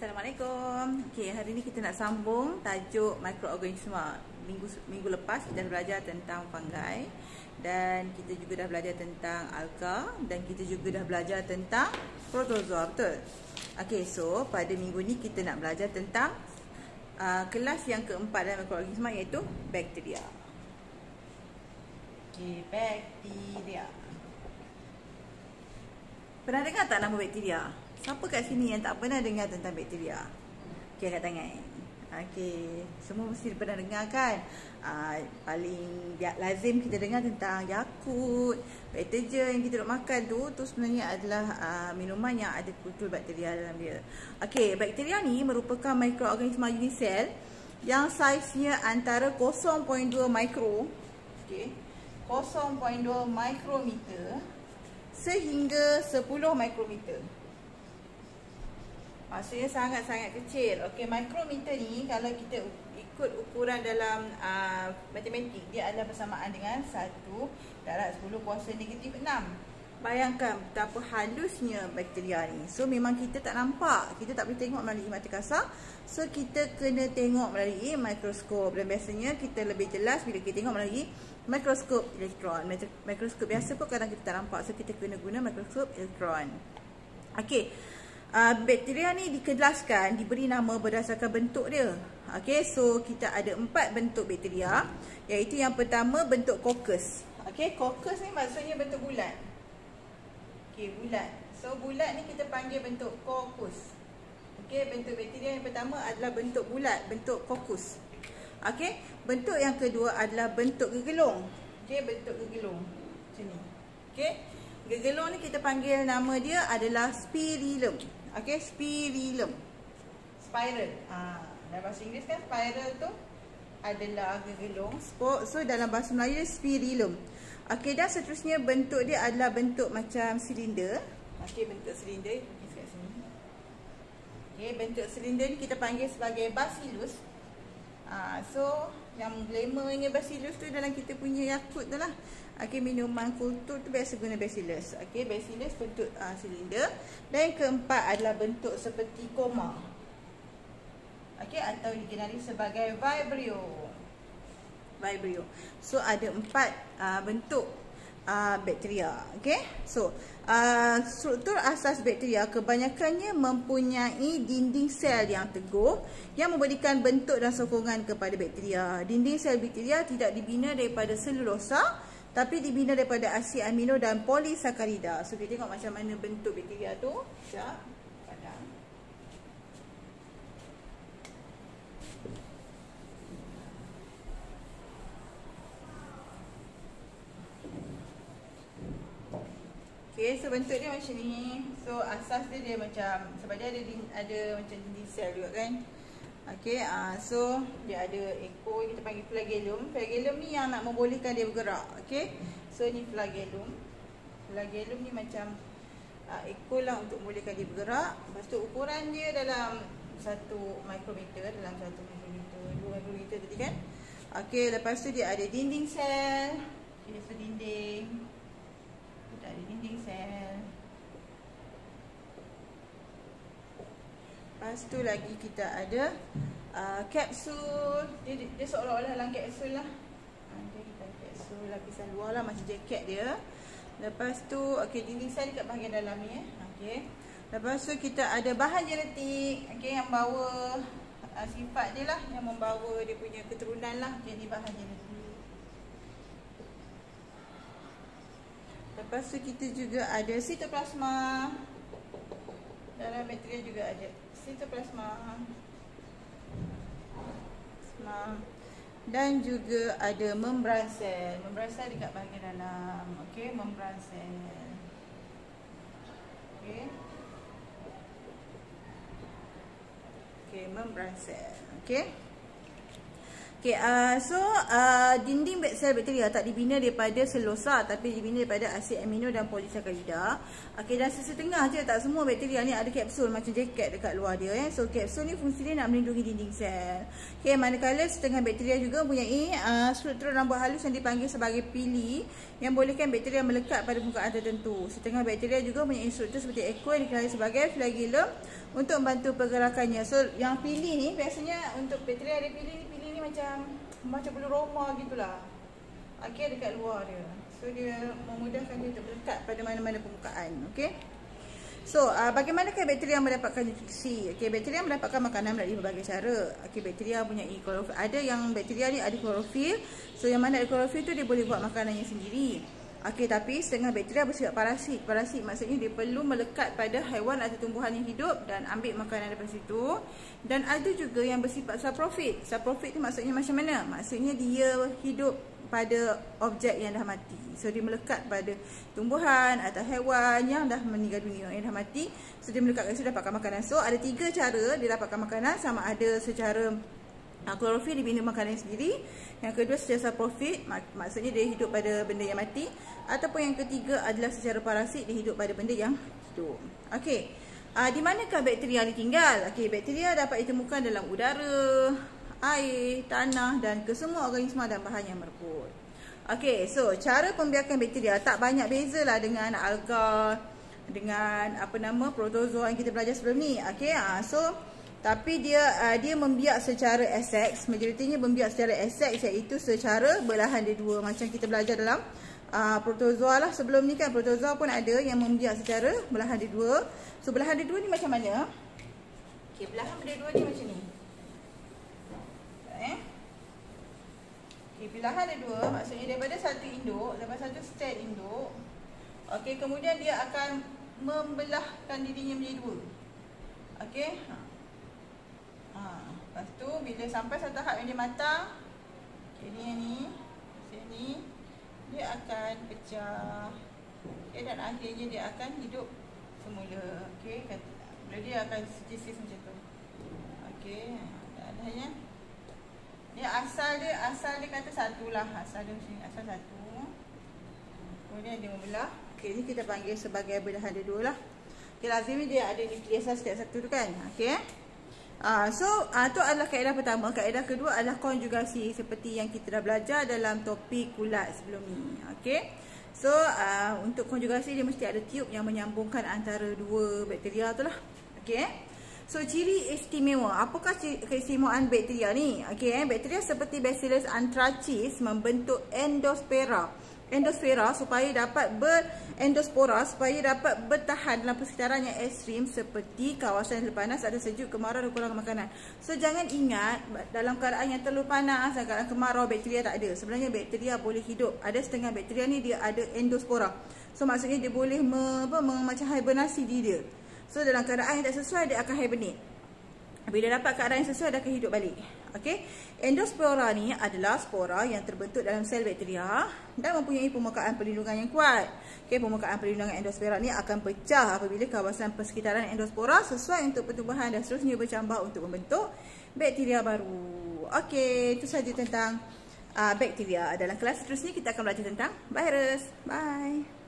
Assalamualaikum. Okey, hari ni kita nak sambung tajuk mikroorganisma. Minggu lepas kita dah belajar tentang fungi dan kita juga dah belajar tentang alga dan kita juga dah belajar tentang protozoa, betul? Okey, so pada minggu ni kita nak belajar tentang kelas yang keempat dalam mikroorganisma iaitu bakteria. Okey, bakteria. Pernah dengar tak nama bakteria? Siapa kat sini yang tak pernah dengar tentang bakteria? Okey, angkat tangan. Okey, semua mesti pernah dengar kan? Paling lazim kita dengar tentang Yakult, Vitagen yang kita duk makan tu sebenarnya adalah minuman yang ada kultur bakteria dalam dia. Okey, bakteria ni merupakan mikroorganisma unisel yang saiznya antara 0.2 mikro, okey, 0.2 mikrometer sehingga 10 mikrometer. Maksudnya sangat-sangat kecil. Okey, mikrometer ni kalau kita ikut ukuran dalam matematik, dia adalah bersamaan dengan 1 darab 10 kuasa negatif 6. Bayangkan betapa halusnya bakteria ni. So memang kita tak nampak, kita tak boleh tengok melalui mata kasar. So kita kena tengok melalui mikroskop. Dan biasanya kita lebih jelas bila kita tengok melalui mikroskop elektron. Mikroskop biasa pun kadang kita tak nampak. So kita kena guna mikroskop elektron. Okey. Bakteria ni dikelaskan, diberi nama berdasarkan bentuk dia. Okey, so kita ada 4 bentuk bakteria, iaitu yang pertama bentuk coccus. Okey, coccus ni maksudnya bentuk bulat. Okey, bulat. So bulat ni kita panggil bentuk coccus. Okey, bentuk bakteria yang pertama adalah bentuk bulat, bentuk coccus. Okey, bentuk yang kedua adalah bentuk gegelung. Okey, bentuk gegelung. Macam ni. Okey, gegelung ni kita panggil nama dia adalah spirillum. Okey, spirillum. Spiral. Dalam bahasa Inggeris kan spiral tu adalah gegelung. So dalam bahasa Melayu dia spirillum. Okey, dan seterusnya bentuk dia adalah bentuk macam silinder. Okey, bentuk silinder kat sini. Okey, bentuk silinder ni kita panggil sebagai bacillus. So yang glamournya bacillus tu dalam kita punya Yakult tu lah. Okey, minuman kultur tu biasa guna bacillus. Okey, bacillus bentuk silinder. Dan yang keempat adalah bentuk seperti koma. Okey, atau dikenali sebagai vibrio. Vibrio. So ada 4 bentuk bakteria. Okey, so struktur asas bakteria kebanyakannya mempunyai dinding sel yang teguh yang memberikan bentuk dan sokongan kepada bakteria. Dinding sel bakteria tidak dibina daripada selulosa, tapi dibina daripada asid amino dan polisakarida. So kita tengok macam mana bentuk bakteria tu. Sekejap, padam. Okay, so bentuk dia macam ni. So asas dia macam, sebab dia ada macam dinding sel juga kan. Okay, so dia ada ekor, kita panggil flagellum. Flagellum ni yang nak membolehkan dia bergerak. Okay, so ni flagellum. Flagellum ni macam ekor lah untuk membolehkan dia bergerak. Lepas tu ukuran dia dalam 1 mikrometer, dalam 1 mikrometer, 2 mikrometer tadi kan. Okay, lepas tu dia ada dinding sel. Okay, so dinding. Kita ada dinding sel. Lepas tu lagi kita ada kapsul. Dia seolah-olah dalam kapsul lah. Dia kita kapsul, lapisan luar lah macam jaket dia. Lepas tu okey, dinding sel dekat bahagian dalam ni okey. Lepas tu kita ada bahan genetik, okey, yang bawa sifat dia lah, yang membawa dia punya keturunan lah. Okey, ni bahan genetik. Lepas tu kita juga ada sitoplasma. Dalam bakteria juga ada sitoplasma. Dan juga ada membran sel. Membran sel dekat bahagian dalam. Okey, membran sel. Okey. Okey, membran sel. Okey. Okay, dinding sel bakteria tak dibina daripada selosa, tapi dibina daripada asid amino dan polisakarida. Okay, dan sesetengah je, tak semua bakteria ni ada kapsul macam jaket dekat luar dia. So kapsul ni fungsi dia nak melindungi dinding sel. Okay, manakala setengah bakteria juga mempunyai struktur rambut halus yang dipanggil sebagai pili, yang bolehkan bakteria melekat pada permukaan tertentu. Setengah bakteria juga mempunyai struktur seperti eko yang dikenali sebagai flagellum untuk membantu pergerakannya. So yang pili ni biasanya untuk bakteria ada pili ni macam bulu roma gitulah. Okey, dekat luar dia. So dia memudahkan dia untuk melekat pada mana-mana permukaan. Okey. So bagaimanakah bakteria mendapatkan nutrisi? Okey, bakteria mendapatkan makanan melalui berbagai cara. Okey, bakteria punya klorofil. Ada yang bakteria ni ada klorofil. So yang mana ada klorofil tu dia boleh buat makanannya sendiri. Okey, tapi setengah bakteria bersifat parasit. Parasit maksudnya dia perlu melekat pada haiwan atau tumbuhan yang hidup dan ambil makanan daripada situ. Dan ada juga yang bersifat saprofit. Saprofit tu maksudnya macam mana? Maksudnya dia hidup pada objek yang dah mati. So dia melekat pada tumbuhan atau haiwan yang dah meninggal dunia, yang dah mati. So dia melekat kat situ dapatkan makanan. So ada 3 cara dia dapatkan makanan, sama ada secara klorofil dia bina makanan sendiri. Yang kedua secara saprofit, maksudnya dia hidup pada benda yang mati. Ataupun yang ketiga adalah secara parasit, dia hidup pada benda yang hidup. Okey, di manakah bakteria ni tinggal? Okey, bakteria dapat ditemukan dalam udara, air, tanah dan kesemua organisma dan bahan yang merebut. Okey, so cara pembiakan bakteria tak banyak bezalah dengan alga, dengan protozoa yang kita belajar sebelum ni. Okey, tapi dia membiak secara aseks, majoritinya membiak secara aseks, iaitu secara belahan dia dua, macam kita belajar dalam protozoa lah sebelum ni kan. Protozoa pun ada yang membiak secara belahan dia dua. So belahan dia dua ni macam mana? Okey, belahan dia dua ni macam ni. Okey, belahan dia dua maksudnya daripada satu induk, daripada satu sel induk. Okey, kemudian dia akan membelahkan dirinya menjadi dua. Okey. Lepas tu bila sampai satu tahap yang dia matang, okay, ni sini dia akan pecah. Okay, dan akhirnya dia akan hidup semula. Okey, bila dia akan sintesis macam tu. Okey, adanya dia asal dia kata satulah, asal dia macam ni, asal satu. Kemudian dia membelah. Okey, ni kita panggil sebagai belahan dia dua lah. Okey, lazimnya dia ada nukleus setiap satu tu kan. Okey. Tu adalah kaedah pertama. Kaedah kedua adalah konjugasi, seperti yang kita dah belajar dalam topik kulat sebelum ni. Okey. So untuk konjugasi dia mesti ada tiub yang menyambungkan antara dua bakteria tu lah. Okey. So ciri istimewa. Apakah keistimewaan bakteria ni? Okey, bakteria seperti Bacillus anthracis membentuk endosfera. Endosfera supaya dapat endospora supaya dapat bertahan dalam persekitaran yang ekstrim seperti kawasan yang panas, ada sejuk, kemarau dan kurang makanan. So jangan ingat dalam keadaan yang terlalu panas dan keadaan kemarau bakteria tak ada. Sebenarnya bakteria boleh hidup. Ada setengah bakteria ni dia ada endospora. So maksudnya dia boleh macam hibernasi diri dia. So dalam keadaan yang tak sesuai dia akan hibernate. Bila dapat keadaan yang sesuai dia akan hidup balik. Okey, endospora ni adalah spora yang terbentuk dalam sel bakteria dan mempunyai permukaan perlindungan yang kuat. Okey, permukaan perlindungan endospora ni akan pecah apabila kawasan persekitaran endospora sesuai untuk pertumbuhan dan seterusnya bercambah untuk membentuk bakteria baru. Okey, itu sahaja tentang bakteria. Dalam kelas seterusnya kita akan belajar tentang virus. Bye.